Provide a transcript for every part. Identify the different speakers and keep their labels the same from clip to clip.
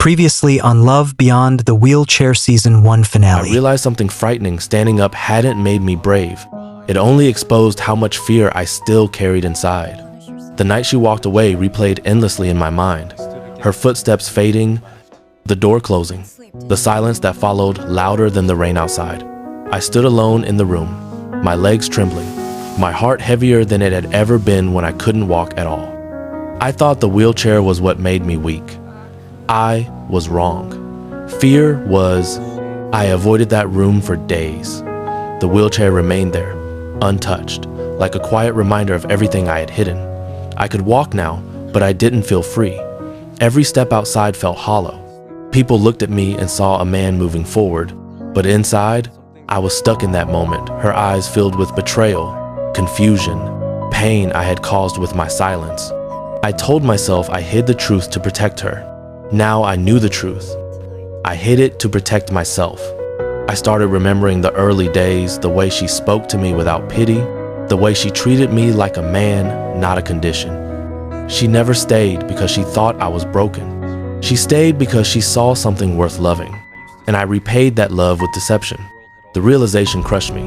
Speaker 1: Previously on Love Beyond the Wheelchair Season 1
Speaker 2: I
Speaker 1: finale.
Speaker 2: realized something frightening standing up hadn't made me brave. It only exposed how much fear I still carried inside. The night she walked away replayed endlessly in my mind. Her footsteps fading, the door closing, the silence that followed louder than the rain outside. I stood alone in the room, my legs trembling, my heart heavier than it had ever been when I couldn't walk at all. I thought the wheelchair was what made me weak. I was wrong. Fear was. I avoided that room for days. The wheelchair remained there, untouched, like a quiet reminder of everything I had hidden. I could walk now, but I didn't feel free. Every step outside felt hollow. People looked at me and saw a man moving forward, but inside, I was stuck in that moment, her eyes filled with betrayal, confusion, pain I had caused with my silence. I told myself I hid the truth to protect her. Now I knew the truth. I hid it to protect myself. I started remembering the early days, the way she spoke to me without pity, the way she treated me like a man, not a condition. She never stayed because she thought I was broken. She stayed because she saw something worth loving, and I repaid that love with deception. The realization crushed me.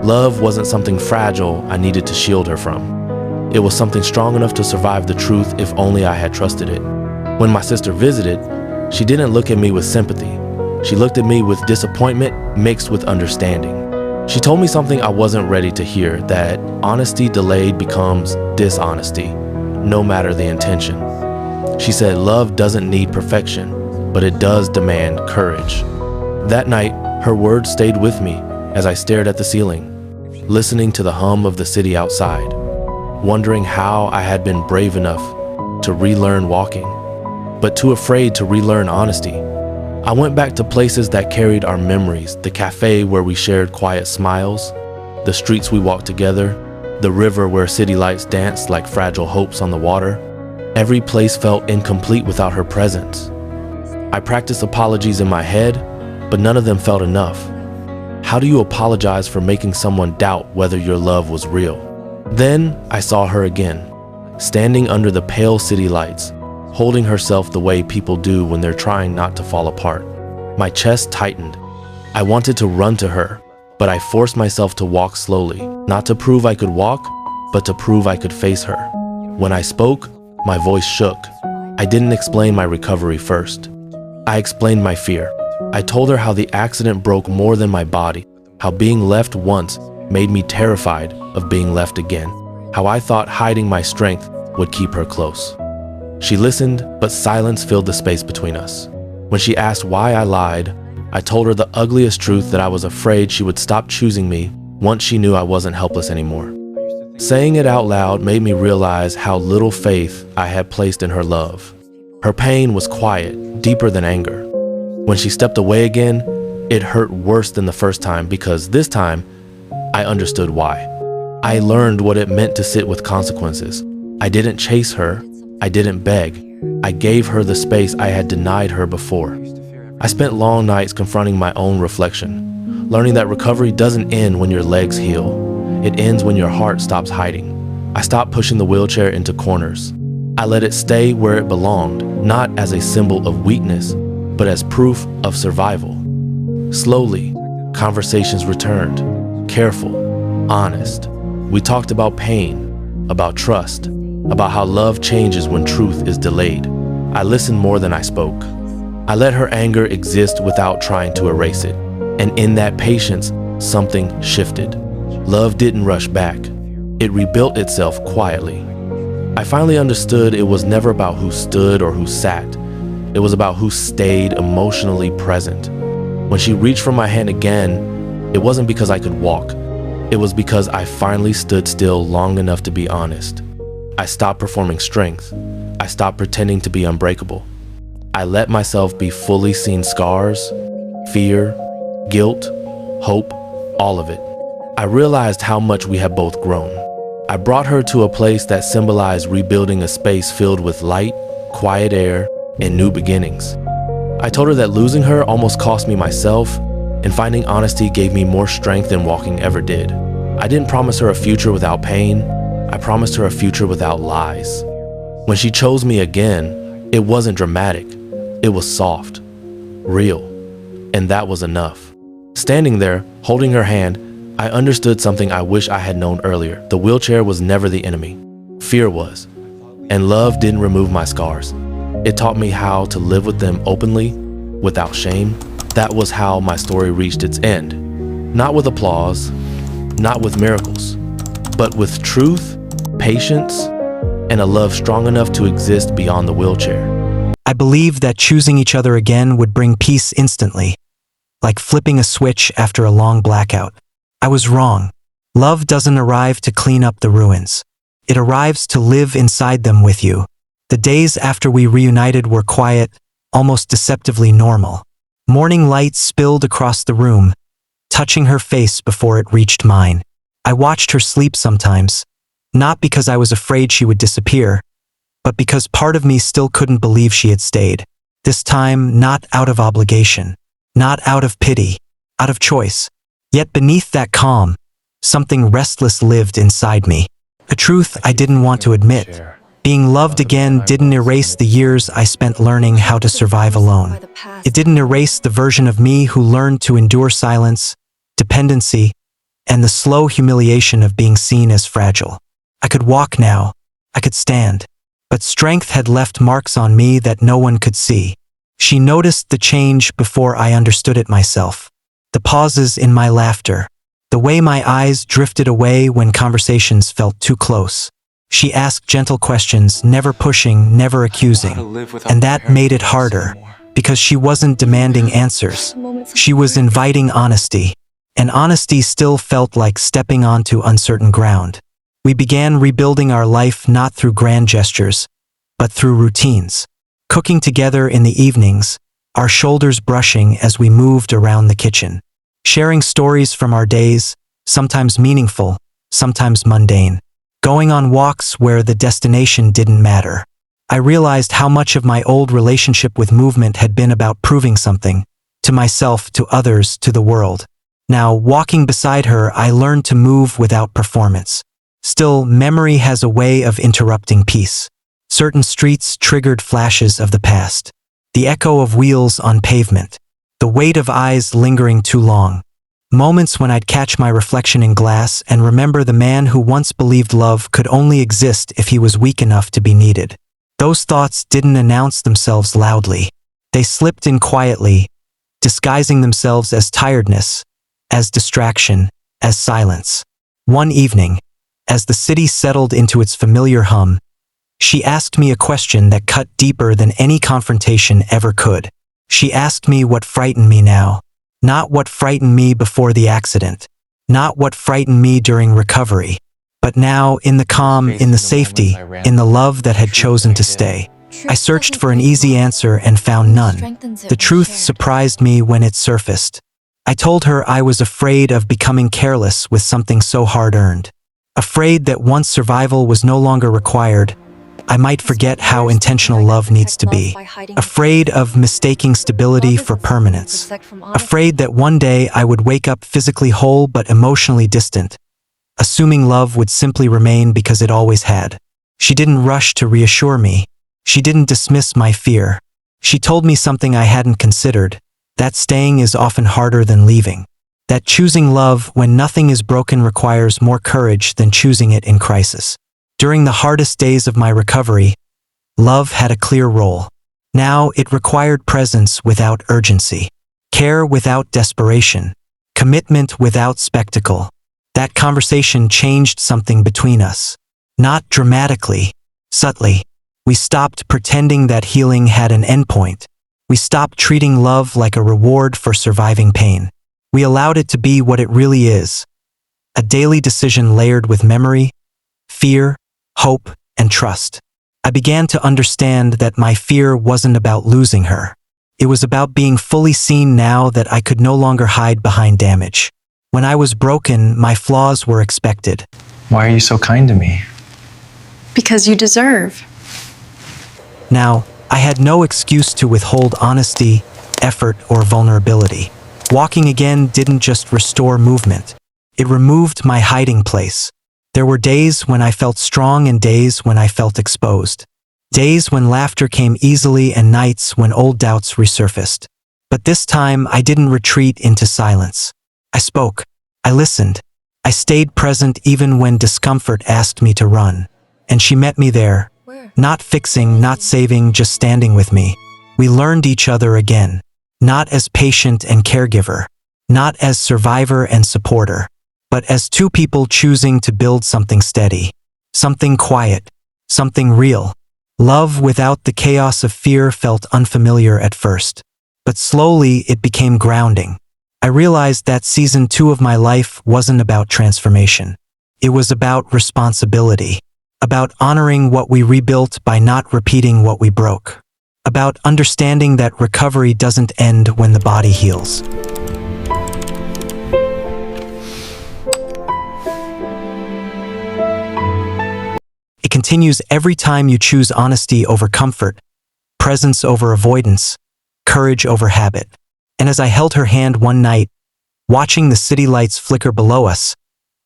Speaker 2: Love wasn't something fragile I needed to shield her from. It was something strong enough to survive the truth if only I had trusted it. When my sister visited, she didn't look at me with sympathy. She looked at me with disappointment mixed with understanding. She told me something I wasn't ready to hear, that honesty delayed becomes dishonesty, no matter the intention. She said love doesn't need perfection, but it does demand courage. That night, her words stayed with me as I stared at the ceiling, listening to the hum of the city outside, wondering how I had been brave enough to relearn walking, but too afraid to relearn honesty. I went back to places that carried our memories, the cafe where we shared quiet smiles, the streets we walked together, the river where city lights danced like fragile hopes on the water. Every place felt incomplete without her presence. I practiced apologies in my head, but none of them felt enough. How do you apologize for making someone doubt whether your love was real? Then I saw her again, standing under the pale city lights, holding herself the way people do when they're trying not to fall apart. My chest tightened. I wanted to run to her, but I forced myself to walk slowly, not to prove I could walk, but to prove I could face her. When I spoke, my voice shook. I didn't explain my recovery first. I explained my fear. I told her how the accident broke more than my body, how being left once made me terrified of being left again, how I thought hiding my strength would keep her close. She listened, but silence filled the space between us. When she asked why I lied, I told her the ugliest truth, that I was afraid she would stop choosing me once she knew I wasn't helpless anymore. Saying it out loud made me realize how little faith I had placed in her love. Her pain was quiet, deeper than anger. When she stepped away again, it hurt worse than the first time, because this time, I understood why. I learned what it meant to sit with consequences. I didn't chase her. I didn't beg. I gave her the space I had denied her before. I spent long nights confronting my own reflection, learning that recovery doesn't end when your legs heal. It ends when your heart stops hiding. I stopped pushing the wheelchair into corners. I let it stay where it belonged, not as a symbol of weakness, but as proof of survival. Slowly, conversations returned, careful, honest. We talked about pain, about trust, about how love changes when truth is delayed. I listened more than I spoke. I let her anger exist without trying to erase it. And in that patience, something shifted. Love didn't rush back. It rebuilt itself quietly. I finally understood it was never about who stood or who sat. It was about who stayed emotionally present. When she reached for my hand again, it wasn't because I could walk. It was because I finally stood still long enough to be honest. I stopped performing strength. I stopped pretending to be unbreakable. I let myself be fully seen scars, fear, guilt, hope, all of it. I realized how much we had both grown. I brought her to a place that symbolized rebuilding a space filled with light, quiet air, and new beginnings. I told her that losing her almost cost me myself, and finding honesty gave me more strength than walking ever did. I didn't promise her a future without pain. I promised her a future without lies. When she chose me again, it wasn't dramatic. It was soft, real, and that was enough. Standing there, holding her hand, I understood something I wish I had known earlier. The wheelchair was never the enemy. Fear was. And love didn't remove my scars. It taught me how to live with them openly, without shame. That was how my story reached its end. Not with applause, not with miracles, but with truth, patience, and a love strong enough to exist beyond the wheelchair.
Speaker 1: I believed that choosing each other again would bring peace instantly, like flipping a switch after a long blackout. I was wrong. Love doesn't arrive to clean up the ruins. It arrives to live inside them with you. The days after we reunited were quiet, almost deceptively normal. Morning light spilled across the room, touching her face before it reached mine. I watched her sleep sometimes, not because I was afraid she would disappear, but because part of me still couldn't believe she had stayed. This time, not out of obligation, not out of pity, out of choice. Yet beneath that calm, something restless lived inside me. A truth I didn't want to admit. Being loved again didn't erase the years I spent learning how to survive alone. It didn't erase the version of me who learned to endure silence, dependency, and the slow humiliation of being seen as fragile. I could walk now, I could stand, but strength had left marks on me that no one could see. She noticed the change before I understood it myself. The pauses in my laughter, the way my eyes drifted away when conversations felt too close. She asked gentle questions, never pushing, never accusing, and that made it harder, because she wasn't demanding answers. She was inviting honesty, and honesty still felt like stepping onto uncertain ground. We began rebuilding our life not through grand gestures, but through routines. Cooking together in the evenings, our shoulders brushing as we moved around the kitchen. Sharing stories from our days, sometimes meaningful, sometimes mundane. Going on walks where the destination didn't matter. I realized how much of my old relationship with movement had been about proving something, to myself, to others, to the world. Now, walking beside her, I learned to move without performance. Still, memory has a way of interrupting peace. Certain streets triggered flashes of the past. The echo of wheels on pavement. The weight of eyes lingering too long. Moments when I'd catch my reflection in glass and remember the man who once believed love could only exist if he was weak enough to be needed. Those thoughts didn't announce themselves loudly. They slipped in quietly, disguising themselves as tiredness, as distraction, as silence. One evening, as the city settled into its familiar hum, she asked me a question that cut deeper than any confrontation ever could. She asked me what frightened me now. Not what frightened me before the accident, not what frightened me during recovery, but now in the calm, in the safety, in the love that had chosen to stay. I searched for an easy answer and found none. The truth surprised me when it surfaced. I told her I was afraid of becoming careless with something so hard-earned. Afraid that once survival was no longer required, I might forget how intentional love needs to be. Afraid of mistaking stability for permanence. Afraid that one day I would wake up physically whole but emotionally distant, assuming love would simply remain because it always had. She didn't rush to reassure me. She didn't dismiss my fear. She told me something I hadn't considered, that staying is often harder than leaving. That choosing love when nothing is broken requires more courage than choosing it in crisis. During the hardest days of my recovery, love had a clear role. Now it required presence without urgency, care without desperation, commitment without spectacle. That conversation changed something between us. Not dramatically, subtly. We stopped pretending that healing had an endpoint. We stopped treating love like a reward for surviving pain. We allowed it to be what it really is. A daily decision layered with memory, fear, hope, and trust. I began to understand that my fear wasn't about losing her. It was about being fully seen now that I could no longer hide behind damage. When I was broken, my flaws were expected.
Speaker 3: Why are you so kind to me?
Speaker 4: Because you deserve.
Speaker 1: Now, I had no excuse to withhold honesty, effort, or vulnerability. Walking again didn't just restore movement. It removed my hiding place. There were days when I felt strong and days when I felt exposed. Days when laughter came easily and nights when old doubts resurfaced. But this time, I didn't retreat into silence. I spoke. I listened. I stayed present even when discomfort asked me to run. And she met me there. Not fixing, not saving, just standing with me. We learned each other again. Not as patient and caregiver. Not as survivor and supporter. But as two people choosing to build something steady. Something quiet. Something real. Love without the chaos of fear felt unfamiliar at first. But slowly it became grounding. I realized that season 2 of my life wasn't about transformation. It was about responsibility. About honoring what we rebuilt by not repeating what we broke. About understanding that recovery doesn't end when the body heals. It continues every time you choose honesty over comfort, presence over avoidance, courage over habit. And as I held her hand one night, watching the city lights flicker below us,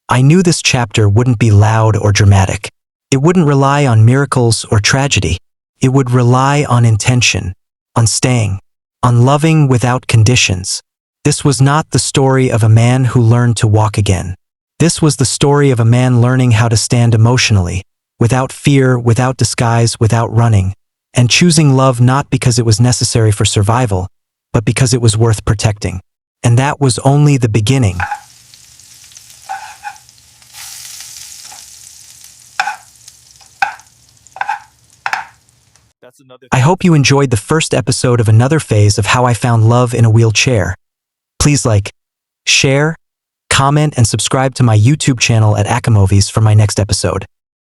Speaker 1: I knew this chapter wouldn't be loud or dramatic. It wouldn't rely on miracles or tragedy. It would rely on intention, on staying, on loving without conditions. This was not the story of a man who learned to walk again. This was the story of a man learning how to stand emotionally, without fear, without disguise, without running, and choosing love not because it was necessary for survival, but because it was worth protecting. And that was only the beginning. I hope you enjoyed the first episode of another phase of how I found love in a wheelchair. Please like, share, comment, and subscribe to my YouTube channel at Akamovies for my next episode.